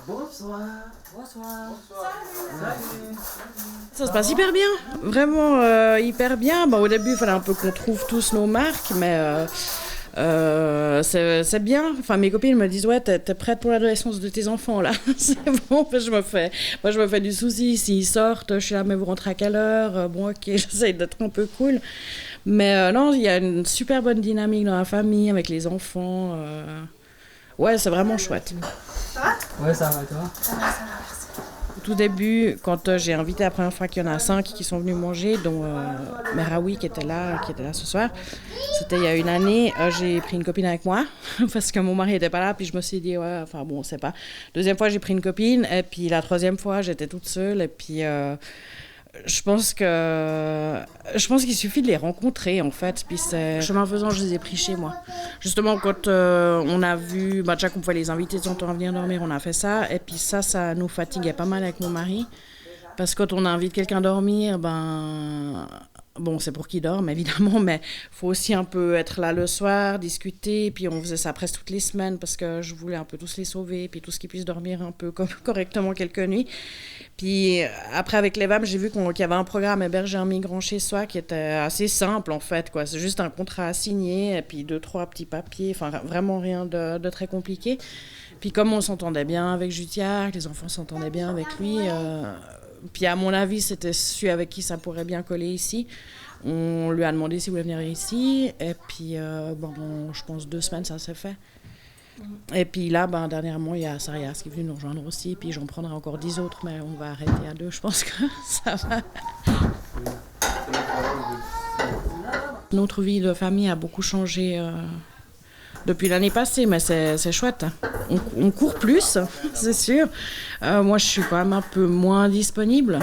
Bonsoir. Bonsoir. Salut. Ça se passe hyper bien, vraiment hyper bien. Bon, au début, il fallait un peu qu'on trouve tous nos marques, mais c'est bien. Enfin, mes copines me disent, ouais, t'es prête pour l'adolescence de tes enfants, là. C'est bon, je me fais du souci. S'ils sortent, je suis là, mais vous rentrez à quelle heure? Bon, ok, j'essaie d'être un peu cool. Mais non, il y a une super bonne dynamique dans la famille, avec les enfants. Ouais, c'est vraiment chouette. Ouais, ça va et toi? Au tout début, quand j'ai invité la première fois qu'il y en a 5 qui sont venus manger, dont Meraoui qui était là ce soir, c'était il y a une année, j'ai pris une copine avec moi, parce que mon mari n'était pas là, puis je me suis dit, ouais, enfin bon, c'est pas. Deuxième fois, j'ai pris une copine, et puis la troisième fois, j'étais toute seule, et puis je pense qu'il suffit de les rencontrer en fait. Puis c'est chemin faisant, je les ai pris chez moi. Justement, quand on a vu, déjà qu'on pouvait les inviter de temps en temps à venir dormir, on a fait ça. Et puis ça nous fatiguait pas mal avec mon mari. Parce que quand on invite quelqu'un à dormir, bon, c'est pour qu'il dorme évidemment, mais il faut aussi un peu être là le soir, discuter. Puis on faisait ça presque toutes les semaines parce que je voulais un peu tous les sauver, puis tous qu'ils puissent dormir un peu correctement quelques nuits. Puis après, avec les VAM, j'ai vu qu'il y avait un programme héberger un migrant chez soi qui était assez simple en fait, quoi. C'est juste un contrat à signer et puis 2-3 petits papiers, enfin vraiment rien de très compliqué. Puis comme on s'entendait bien avec Jutiard, les enfants s'entendaient bien avec lui, puis à mon avis, c'était celui avec qui ça pourrait bien coller ici. On lui a demandé s'il voulait venir ici, et puis je pense 2 semaines, ça s'est fait. Et puis là, dernièrement, il y a Sarias qui est venu nous rejoindre aussi, puis j'en prendrai encore 10 autres, mais on va arrêter à 2, je pense que ça va. Notre vie de famille a beaucoup changé depuis l'année passée, mais c'est chouette. Hein. On court plus, c'est sûr. Moi, je suis quand même un peu moins disponible.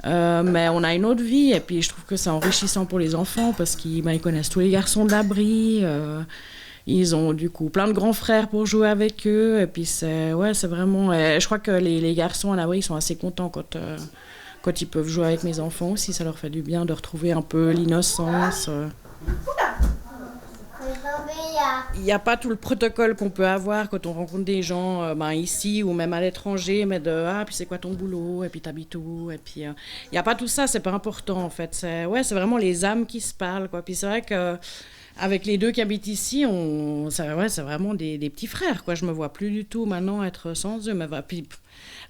Mais on a une autre vie, et puis je trouve que c'est enrichissant pour les enfants, parce qu'ils connaissent tous les garçons de l'abri. Ils ont du coup plein de grands frères pour jouer avec eux. Et puis c'est vraiment... je crois que les garçons à l'abri sont assez contents quand ils peuvent jouer avec mes enfants aussi. Ça leur fait du bien de retrouver un peu l'innocence. Il n'y a pas tout le protocole qu'on peut avoir quand on rencontre des gens ici ou même à l'étranger, mais puis c'est quoi ton boulot, et puis t'habites où, et puis il n'y a pas tout ça, c'est pas important en fait. C'est vraiment les âmes qui se parlent, quoi. Puis c'est vrai que avec les 2 qui habitent ici, c'est vraiment des petits frères, quoi. Je me vois plus du tout maintenant être sans eux. Mais puis,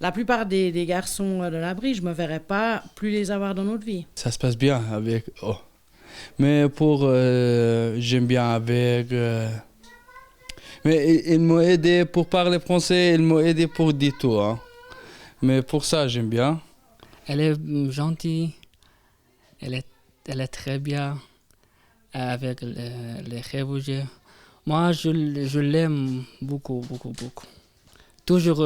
la plupart des garçons de l'abri, je me verrais pas plus les avoir dans notre vie. Ça se passe bien avec... Oh. Mais j'aime bien avec... Mais ils m'ont aidé pour parler français, ils m'ont aidé pour dire tout. Hein. Mais pour ça, j'aime bien. Elle est gentille, elle est très bien avec les réfugiés. Moi, je l'aime beaucoup, beaucoup, beaucoup. Toujours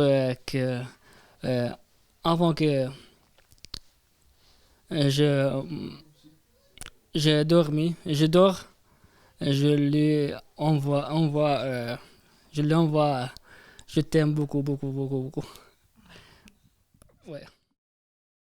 avant que je dors, je lui envoie, je t'aime beaucoup, beaucoup, beaucoup, beaucoup. Ouais.